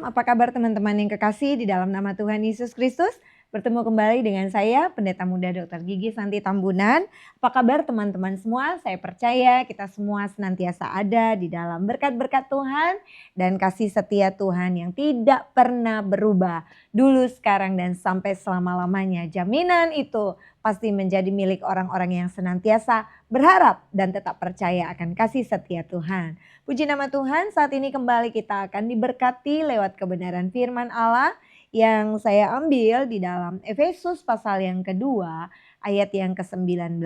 Shalom, apa kabar teman-teman yang kekasih di dalam nama Tuhan Yesus Kristus? Bertemu kembali dengan saya, Pendeta Muda Dr. Gigi Santi Tambunan. Apa kabar teman-teman semua? Saya percaya kita semua senantiasa ada di dalam berkat-berkat Tuhan dan kasih setia Tuhan yang tidak pernah berubah. Dulu, sekarang, dan sampai selama-lamanya. Jaminan itu pasti menjadi milik orang-orang yang senantiasa berharap dan tetap percaya akan kasih setia Tuhan. Puji nama Tuhan, saat ini kembali kita akan diberkati lewat kebenaran firman Allah yang saya ambil di dalam Efesus pasal yang kedua ayat yang ke-19.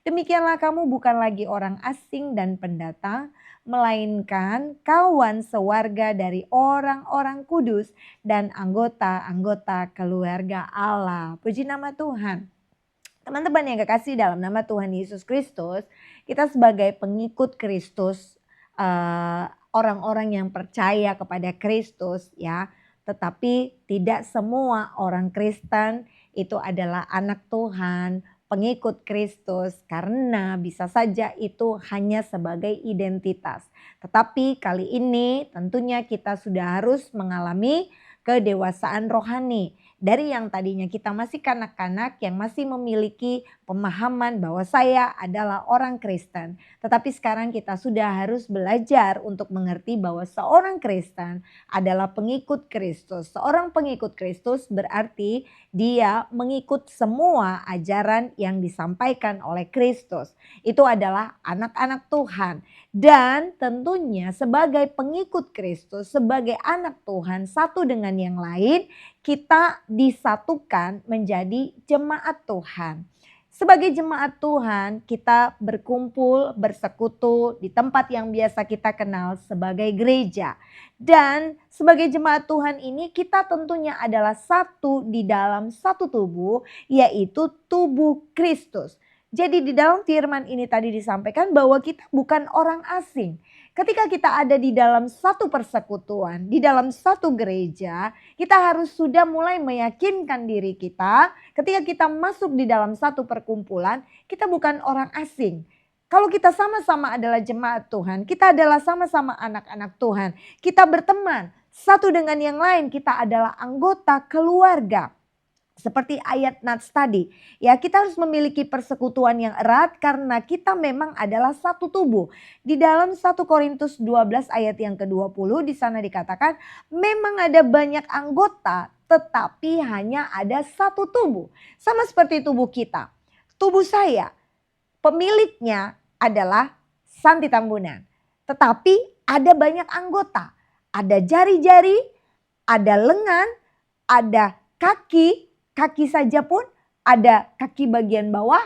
Demikianlah kamu bukan lagi orang asing dan pendatang, melainkan kawan sewarga dari orang-orang kudus dan anggota-anggota keluarga Allah. Puji nama Tuhan. Teman-teman yang kekasih dalam nama Tuhan Yesus Kristus, kita sebagai pengikut Kristus, orang-orang yang percaya kepada Kristus ya, tetapi tidak semua orang Kristen itu adalah anak Tuhan, pengikut Kristus, karena bisa saja itu hanya sebagai identitas. Tetapi kali ini tentunya kita sudah harus mengalami kedewasaan rohani. Dari yang tadinya kita masih kanak-kanak yang masih memiliki pemahaman bahwa saya adalah orang Kristen. Tetapi sekarang kita sudah harus belajar untuk mengerti bahwa seorang Kristen adalah pengikut Kristus. Seorang pengikut Kristus berarti dia mengikut semua ajaran yang disampaikan oleh Kristus. Itu adalah anak-anak Tuhan. Dan tentunya sebagai pengikut Kristus, sebagai anak Tuhan satu dengan yang lain, kita disatukan menjadi jemaat Tuhan. Sebagai jemaat Tuhan, kita berkumpul, bersekutu di tempat yang biasa kita kenal sebagai gereja. Dan sebagai jemaat Tuhan ini kita tentunya adalah satu di dalam satu tubuh, yaitu tubuh Kristus. Jadi di dalam firman ini tadi disampaikan bahwa kita bukan orang asing. Ketika kita ada di dalam satu persekutuan, di dalam satu gereja, kita harus sudah mulai meyakinkan diri kita ketika kita masuk di dalam satu perkumpulan, kita bukan orang asing. Kalau kita sama-sama adalah jemaat Tuhan, kita adalah sama-sama anak-anak Tuhan. Kita berteman satu dengan yang lain, kita adalah anggota keluarga. Seperti ayat Nats tadi, ya kita harus memiliki persekutuan yang erat karena kita memang adalah satu tubuh. Di dalam 1 Korintus 12 ayat yang ke-20 di sana dikatakan memang ada banyak anggota tetapi hanya ada satu tubuh. Sama seperti tubuh kita. Tubuh saya pemiliknya adalah Santi Tambunan. Tetapi ada banyak anggota. Ada jari-jari, ada lengan, ada kaki saja pun ada kaki bagian bawah,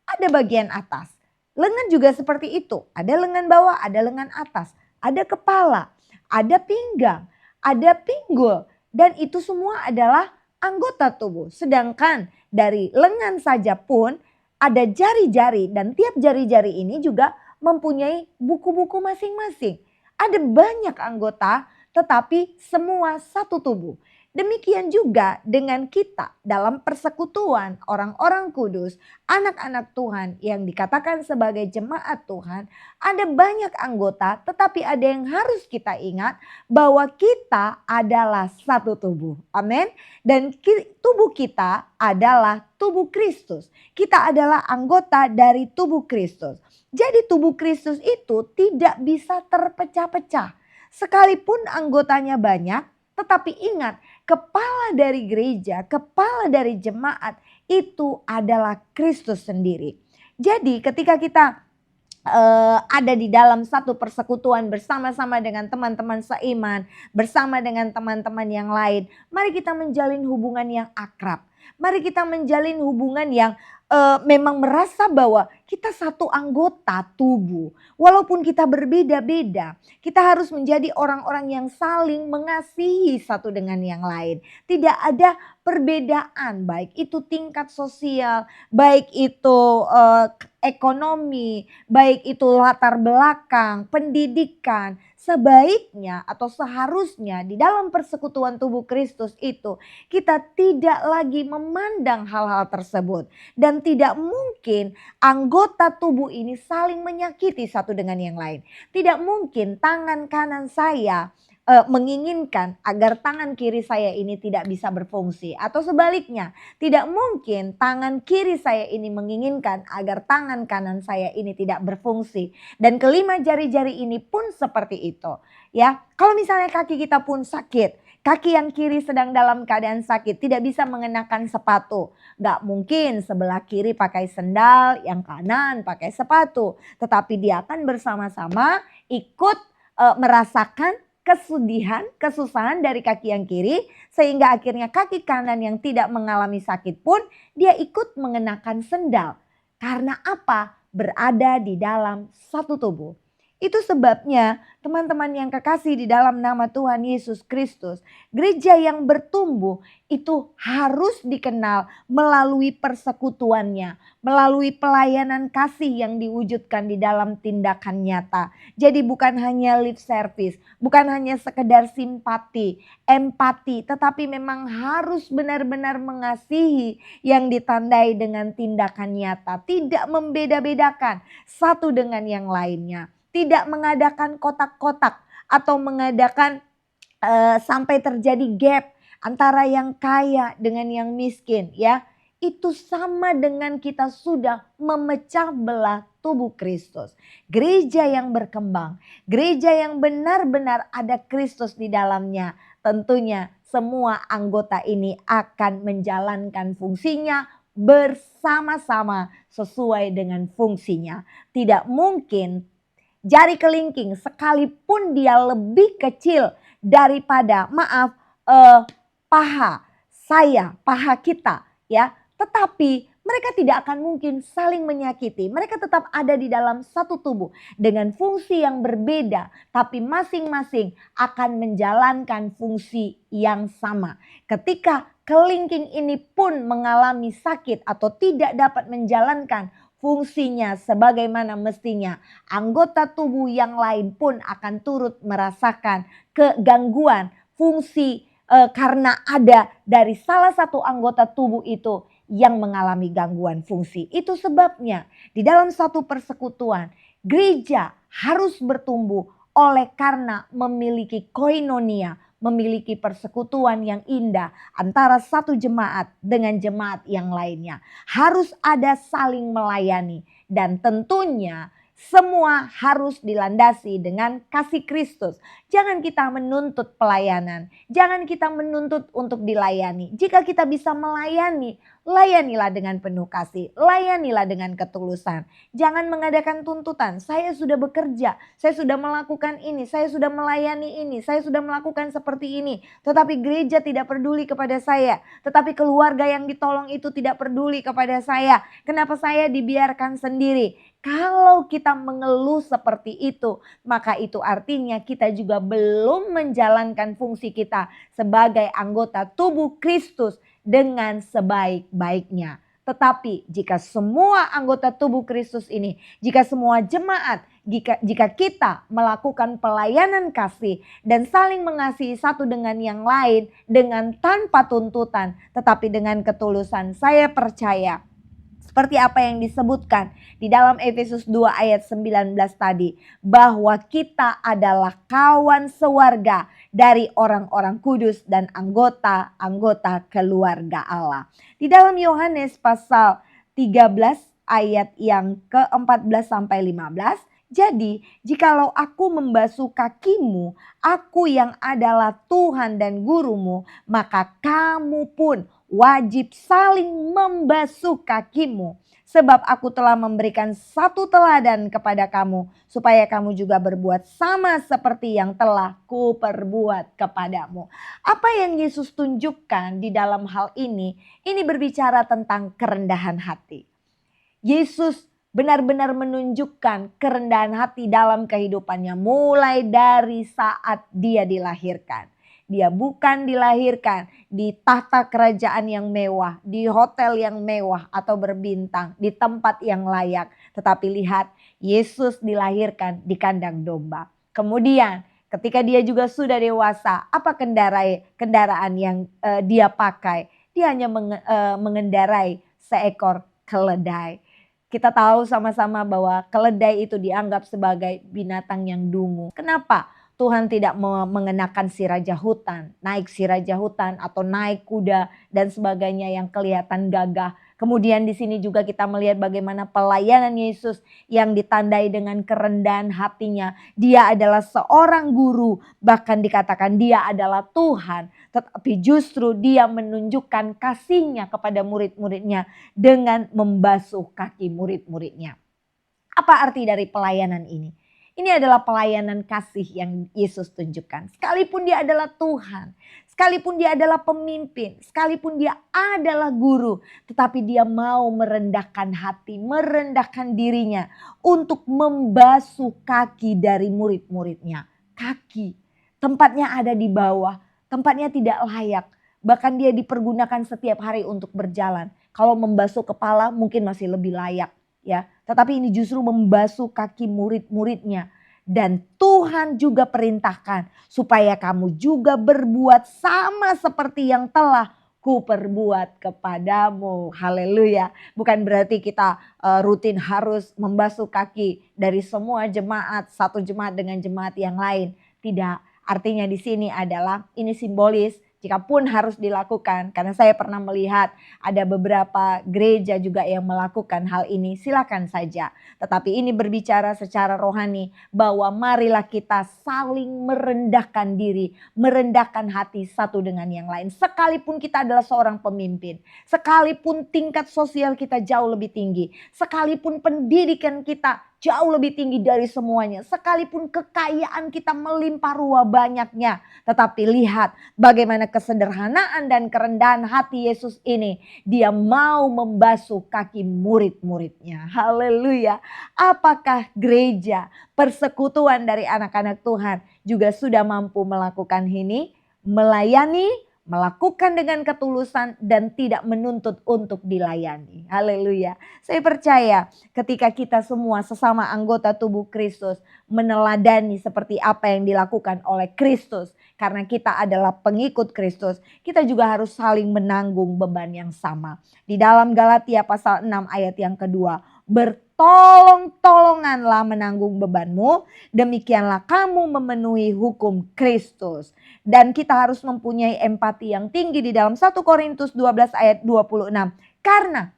ada bagian atas. Lengan juga seperti itu, ada lengan bawah, ada lengan atas, ada kepala, ada pinggang, ada pinggul. Dan itu semua adalah anggota tubuh. Sedangkan dari lengan saja pun ada jari-jari dan tiap jari-jari ini juga mempunyai buku-buku masing-masing. Ada banyak anggota tetapi semua satu tubuh. Demikian juga dengan kita dalam persekutuan orang-orang kudus, anak-anak Tuhan yang dikatakan sebagai jemaat Tuhan. Ada banyak anggota tetapi ada yang harus kita ingat bahwa kita adalah satu tubuh. Amin. Dan tubuh kita adalah tubuh Kristus. Kita adalah anggota dari tubuh Kristus. Jadi tubuh Kristus itu tidak bisa terpecah-pecah. Sekalipun anggotanya banyak, tetapi ingat, kepala dari gereja, kepala dari jemaat itu adalah Kristus sendiri. Jadi ketika kita ada di dalam satu persekutuan bersama-sama dengan teman-teman seiman, bersama dengan teman-teman yang lain, mari kita menjalin hubungan yang akrab. Mari kita menjalin hubungan yang memang merasa bahwa kita satu anggota tubuh. Walaupun kita berbeda-beda, kita harus menjadi orang-orang yang saling mengasihi satu dengan yang lain. Tidak ada perbedaan, baik itu tingkat sosial, baik itu ekonomi, baik itu latar belakang, pendidikan. Sebaiknya atau seharusnya di dalam persekutuan tubuh Kristus itu kita tidak lagi memandang hal-hal tersebut. Dan tidak mungkin anggota tubuh ini saling menyakiti satu dengan yang lain. Tidak mungkin tangan kanan saya menginginkan agar tangan kiri saya ini tidak bisa berfungsi. Atau sebaliknya, tidak mungkin tangan kiri saya ini menginginkan agar tangan kanan saya ini tidak berfungsi. Dan kelima jari-jari ini pun seperti itu. Ya, kalau misalnya kaki kita pun sakit, kaki yang kiri sedang dalam keadaan sakit, tidak bisa mengenakan sepatu. Gak mungkin sebelah kiri pakai sendal, yang kanan pakai sepatu. Tetapi dia akan bersama-sama ikut merasakan kesudihan, kesusahan dari kaki yang kiri, sehingga akhirnya kaki kanan yang tidak mengalami sakit pun dia ikut mengenakan sendal. Karena apa? Berada di dalam satu tubuh. Itu sebabnya teman-teman yang kekasih di dalam nama Tuhan Yesus Kristus, gereja yang bertumbuh itu harus dikenal melalui persekutuannya, melalui pelayanan kasih yang diwujudkan di dalam tindakan nyata. Jadi bukan hanya lip service, bukan hanya sekedar simpati, empati, tetapi memang harus benar-benar mengasihi yang ditandai dengan tindakan nyata. Tidak membeda-bedakan satu dengan yang lainnya. Tidak mengadakan kotak-kotak atau mengadakan sampai terjadi gap antara yang kaya dengan yang miskin ya. Itu sama dengan kita sudah memecah belah tubuh Kristus. Gereja yang berkembang, gereja yang benar-benar ada Kristus di dalamnya. Tentunya semua anggota ini akan menjalankan fungsinya bersama-sama sesuai dengan fungsinya. Tidak mungkin jari kelingking sekalipun dia lebih kecil daripada paha saya, paha kita ya. Tetapi mereka tidak akan mungkin saling menyakiti. Mereka tetap ada di dalam satu tubuh dengan fungsi yang berbeda. Tapi masing-masing akan menjalankan fungsi yang sama. Ketika kelingking ini pun mengalami sakit atau tidak dapat menjalankan fungsinya sebagaimana mestinya, anggota tubuh yang lain pun akan turut merasakan kegangguan fungsi karena ada dari salah satu anggota tubuh itu yang mengalami gangguan fungsi. Itu sebabnya di dalam satu persekutuan gereja harus bertumbuh oleh karena memiliki koinonia, memiliki persekutuan yang indah antara satu jemaat dengan jemaat yang lainnya. Harus ada saling melayani dan tentunya semua harus dilandasi dengan kasih Kristus. Jangan kita menuntut pelayanan, jangan kita menuntut untuk dilayani. Jika kita bisa melayani, layanilah dengan penuh kasih, layanilah dengan ketulusan. Jangan mengadakan tuntutan, saya sudah bekerja, saya sudah melakukan ini, saya sudah melayani ini, saya sudah melakukan seperti ini. Tetapi gereja tidak peduli kepada saya, tetapi keluarga yang ditolong itu tidak peduli kepada saya. Kenapa saya dibiarkan sendiri? Kalau kita mengeluh seperti itu, maka itu artinya kita juga belum menjalankan fungsi kita sebagai anggota tubuh Kristus dengan sebaik-baiknya. Tetapi jika semua anggota tubuh Kristus ini, jika semua jemaat, jika kita melakukan pelayanan kasih dan saling mengasihi satu dengan yang lain dengan tanpa tuntutan, tetapi dengan ketulusan, saya percaya seperti apa yang disebutkan di dalam Efesus 2 ayat 19 tadi. Bahwa kita adalah kawan sewarga dari orang-orang kudus dan anggota-anggota keluarga Allah. Di dalam Yohanes pasal 13 ayat yang ke-14 sampai 15. Jadi jikalau aku membasuh kakimu, aku yang adalah Tuhan dan gurumu, maka kamu pun wajib saling membasuh kakimu. Sebab aku telah memberikan satu teladan kepada kamu, supaya kamu juga berbuat sama seperti yang telah kuperbuat kepadamu. Apa yang Yesus tunjukkan di dalam hal ini berbicara tentang kerendahan hati. Yesus benar-benar menunjukkan kerendahan hati dalam kehidupannya mulai dari saat dia dilahirkan. Dia bukan dilahirkan di tahta kerajaan yang mewah, di hotel yang mewah atau berbintang, di tempat yang layak. Tetapi lihat, Yesus dilahirkan di kandang domba. Kemudian ketika dia juga sudah dewasa, apa kendaraan yang dia pakai? Dia hanya mengendarai seekor keledai. Kita tahu sama-sama bahwa keledai itu dianggap sebagai binatang yang dungu. Kenapa? Tuhan tidak mengenakan si raja hutan, naik si raja hutan atau naik kuda dan sebagainya yang kelihatan gagah. Kemudian di sini juga kita melihat bagaimana pelayanan Yesus yang ditandai dengan kerendahan hatinya. Dia adalah seorang guru, bahkan dikatakan dia adalah Tuhan. Tetapi justru dia menunjukkan kasihnya kepada murid-muridnya dengan membasuh kaki murid-muridnya. Apa arti dari pelayanan ini? Ini adalah pelayanan kasih yang Yesus tunjukkan. Sekalipun dia adalah Tuhan, sekalipun dia adalah pemimpin, sekalipun dia adalah guru, tetapi dia mau merendahkan hati, merendahkan dirinya untuk membasuh kaki dari murid-muridnya. Kaki, tempatnya ada di bawah, tempatnya tidak layak. Bahkan dia dipergunakan setiap hari untuk berjalan. Kalau membasuh kepala mungkin masih lebih layak. Ya, tetapi ini justru membasuh kaki murid-muridnya. Dan Tuhan juga perintahkan supaya kamu juga berbuat sama seperti yang telah kuperbuat kepadamu. Haleluya. Bukan berarti kita rutin harus membasuh kaki dari semua jemaat, satu jemaat dengan jemaat yang lain. Tidak, artinya di sini adalah ini simbolis. Jikapun harus dilakukan, karena saya pernah melihat ada beberapa gereja juga yang melakukan hal ini, silakan saja. Tetapi ini berbicara secara rohani bahwa marilah kita saling merendahkan diri, merendahkan hati satu dengan yang lain. Sekalipun kita adalah seorang pemimpin, sekalipun tingkat sosial kita jauh lebih tinggi, sekalipun pendidikan kita jauh lebih tinggi dari semuanya. Sekalipun kekayaan kita melimpah ruah banyaknya. Tetapi lihat bagaimana kesederhanaan dan kerendahan hati Yesus ini. Dia mau membasuh kaki murid-muridnya. Haleluya. Apakah gereja, persekutuan dari anak-anak Tuhan juga sudah mampu melakukan ini? Melayani, melakukan dengan ketulusan dan tidak menuntut untuk dilayani. Haleluya. Saya percaya ketika kita semua sesama anggota tubuh Kristus meneladani seperti apa yang dilakukan oleh Kristus. Karena kita adalah pengikut Kristus, kita juga harus saling menanggung beban yang sama. Di dalam Galatia pasal 6 ayat yang kedua, bertolong-tolonganlah menanggung bebanmu, demikianlah kamu memenuhi hukum Kristus. Dan kita harus mempunyai empati yang tinggi di dalam 1 Korintus 12 ayat 26. Karena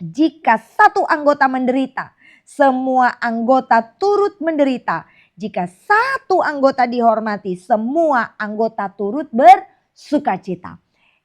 jika satu anggota menderita, semua anggota turut menderita. Jika satu anggota dihormati, semua anggota turut bersukacita.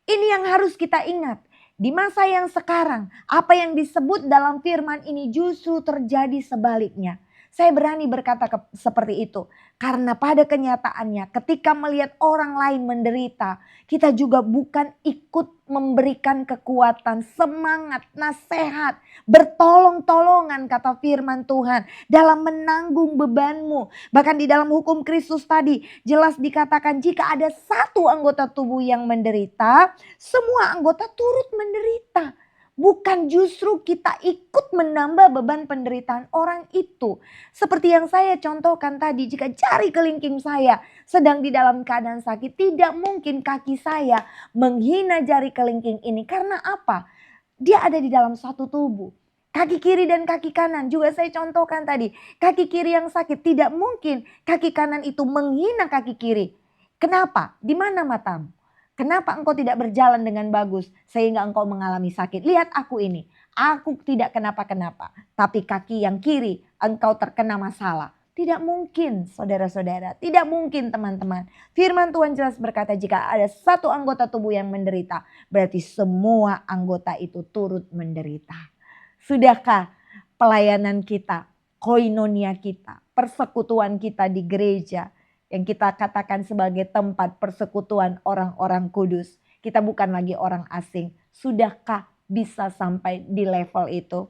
Ini yang harus kita ingat. Di masa yang sekarang, apa yang disebut dalam firman ini justru terjadi sebaliknya. Saya berani berkata seperti itu. Karena pada kenyataannya ketika melihat orang lain menderita, kita juga bukan ikut memberikan kekuatan, semangat, nasihat, bertolong-tolongan kata firman Tuhan dalam menanggung bebanmu. Bahkan di dalam hukum Kristus tadi jelas dikatakan jika ada satu anggota tubuh yang menderita, semua anggota turut menderita. Bukan justru kita ikut menambah beban penderitaan orang itu. Seperti yang saya contohkan tadi, jika jari kelingking saya sedang di dalam keadaan sakit, tidak mungkin kaki saya menghina jari kelingking ini. Karena apa? Dia ada di dalam satu tubuh. Kaki kiri dan kaki kanan juga saya contohkan tadi. Kaki kiri yang sakit, tidak mungkin kaki kanan itu menghina kaki kiri. Kenapa? Di mana matamu? Kenapa engkau tidak berjalan dengan bagus sehingga engkau mengalami sakit? Lihat aku ini, aku tidak kenapa-kenapa. Tapi kaki yang kiri engkau terkena masalah. Tidak mungkin saudara-saudara, tidak mungkin teman-teman. Firman Tuhan jelas berkata jika ada satu anggota tubuh yang menderita, berarti semua anggota itu turut menderita. Sudahkah pelayanan kita, koinonia kita, persekutuan kita di gereja, yang kita katakan sebagai tempat persekutuan orang-orang kudus. Kita bukan lagi orang asing. Sudahkah bisa sampai di level itu?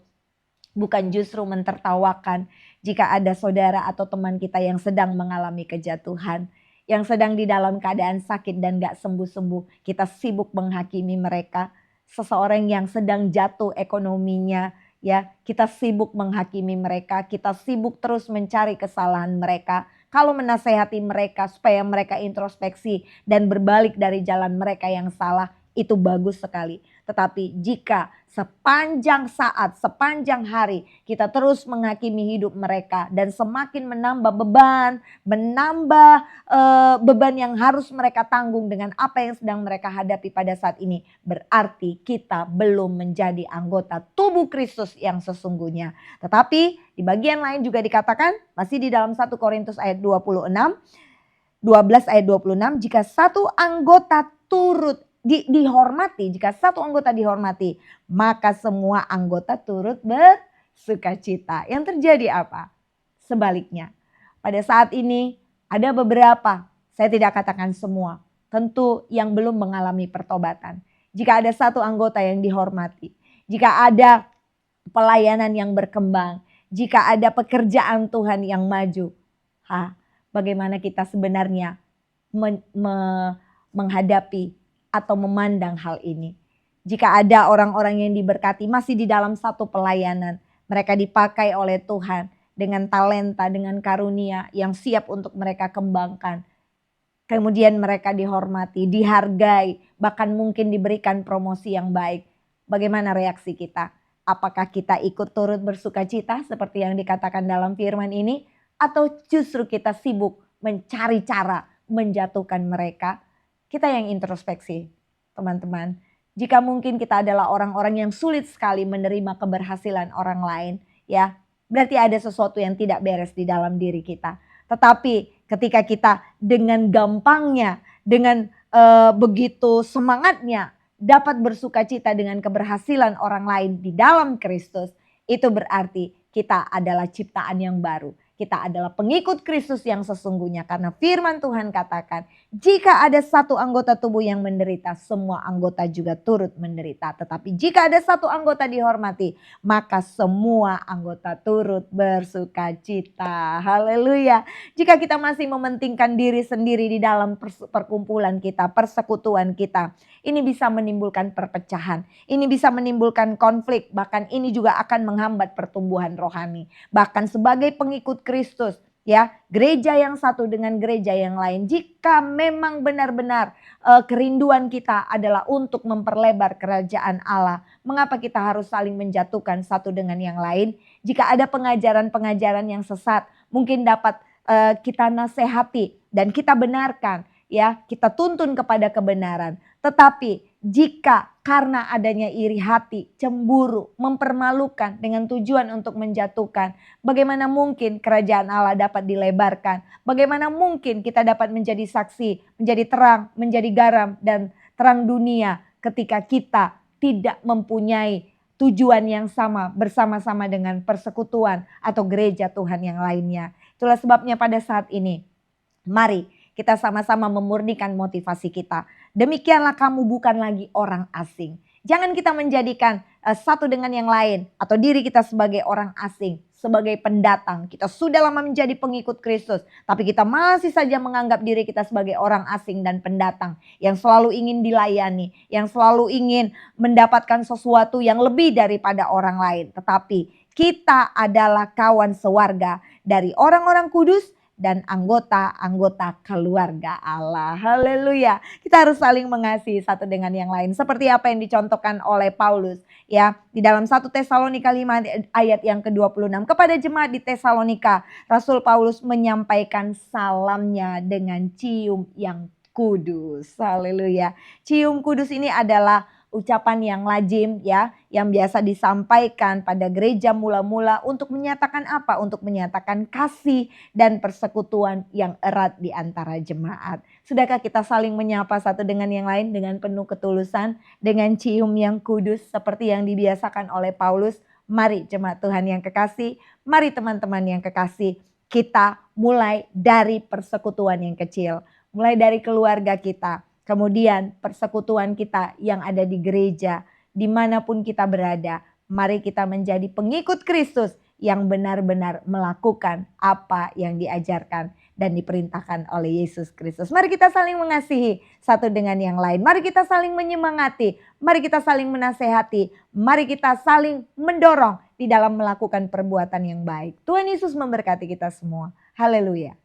Bukan justru mentertawakan jika ada saudara atau teman kita yang sedang mengalami kejatuhan. Yang sedang di dalam keadaan sakit dan gak sembuh-sembuh. Kita sibuk menghakimi mereka. Seseorang yang sedang jatuh ekonominya. Ya, kita sibuk menghakimi mereka. Kita sibuk terus mencari kesalahan mereka. Kalau menasehati mereka supaya mereka introspeksi dan berbalik dari jalan mereka yang salah, itu bagus sekali. Tetapi jika sepanjang saat, sepanjang hari kita terus menghakimi hidup mereka dan semakin menambah beban yang harus mereka tanggung dengan apa yang sedang mereka hadapi pada saat ini, berarti kita belum menjadi anggota tubuh Kristus yang sesungguhnya. Tetapi di bagian lain juga dikatakan, masih di dalam 1 Korintus ayat 12 ayat 26, jika satu anggota dihormati, jika satu anggota dihormati, maka semua anggota turut bersukacita. Yang terjadi apa? Sebaliknya, pada saat ini ada beberapa, saya tidak katakan semua, tentu yang belum mengalami pertobatan. Jika ada satu anggota yang dihormati, jika ada pelayanan yang berkembang, jika ada pekerjaan Tuhan yang maju, bagaimana kita sebenarnya menghadapi atau memandang hal ini. Jika ada orang-orang yang diberkati masih di dalam satu pelayanan, mereka dipakai oleh Tuhan dengan talenta, dengan karunia yang siap untuk mereka kembangkan. Kemudian mereka dihormati, dihargai, bahkan mungkin diberikan promosi yang baik. Bagaimana reaksi kita? Apakah kita ikut turut bersukacita seperti yang dikatakan dalam firman ini? Atau justru kita sibuk mencari cara menjatuhkan mereka? Kita yang introspeksi, teman-teman. Jika mungkin kita adalah orang-orang yang sulit sekali menerima keberhasilan orang lain, ya, berarti ada sesuatu yang tidak beres di dalam diri kita. Tetapi ketika kita dengan gampangnya, dengan begitu semangatnya dapat bersukacita dengan keberhasilan orang lain di dalam Kristus, itu berarti kita adalah ciptaan yang baru. Kita adalah pengikut Kristus yang sesungguhnya, karena firman Tuhan katakan, jika ada satu anggota tubuh yang menderita, semua anggota juga turut menderita. Tetapi jika ada satu anggota dihormati, maka semua anggota turut bersukacita. Haleluya. Jika kita masih mementingkan diri sendiri di dalam perkumpulan kita, persekutuan kita, ini bisa menimbulkan perpecahan. Ini bisa menimbulkan konflik, bahkan ini juga akan menghambat pertumbuhan rohani. Bahkan sebagai pengikut Kristus, ya, gereja yang satu dengan gereja yang lain, jika memang benar-benar kerinduan kita adalah untuk memperlebar kerajaan Allah, mengapa kita harus saling menjatuhkan satu dengan yang lain? Jika ada pengajaran-pengajaran yang sesat, mungkin dapat kita nasihati dan kita benarkan, ya, kita tuntun kepada kebenaran. Tetapi jika karena adanya iri hati, cemburu, mempermalukan dengan tujuan untuk menjatuhkan, bagaimana mungkin kerajaan Allah dapat dilebarkan? Bagaimana mungkin kita dapat menjadi saksi, menjadi terang, menjadi garam dan terang dunia ketika kita tidak mempunyai tujuan yang sama bersama-sama dengan persekutuan atau gereja Tuhan yang lainnya. Itulah sebabnya pada saat ini, mari kita sama-sama memurnikan motivasi kita. Demikianlah kamu bukan lagi orang asing. Jangan kita menjadikan satu dengan yang lain atau diri kita sebagai orang asing, sebagai pendatang. Kita sudah lama menjadi pengikut Kristus, tapi kita masih saja menganggap diri kita sebagai orang asing dan pendatang yang selalu ingin dilayani, yang selalu ingin mendapatkan sesuatu yang lebih daripada orang lain. Tetapi kita adalah kawan sewarga dari orang-orang kudus dan anggota-anggota keluarga Allah. Haleluya. Kita harus saling mengasihi satu dengan yang lain. Seperti apa yang dicontohkan oleh Paulus, ya, di dalam 1 Tesalonika 5 ayat yang ke-26. Kepada jemaat di Tesalonika, Rasul Paulus menyampaikan salamnya dengan cium yang kudus. Haleluya. Cium kudus ini adalah ucapan yang lazim, ya, yang biasa disampaikan pada gereja mula-mula untuk menyatakan apa? Untuk menyatakan kasih dan persekutuan yang erat di antara jemaat. Sudahkah kita saling menyapa satu dengan yang lain dengan penuh ketulusan, dengan cium yang kudus seperti yang dibiasakan oleh Paulus? Mari jemaat Tuhan yang kekasih, mari teman-teman yang kekasih, kita mulai dari persekutuan yang kecil, mulai dari keluarga kita. Kemudian persekutuan kita yang ada di gereja, dimanapun kita berada, mari kita menjadi pengikut Kristus yang benar-benar melakukan apa yang diajarkan dan diperintahkan oleh Yesus Kristus. Mari kita saling mengasihi satu dengan yang lain. Mari kita saling menyemangati, mari kita saling menasehati, mari kita saling mendorong di dalam melakukan perbuatan yang baik. Tuhan Yesus memberkati kita semua. Haleluya.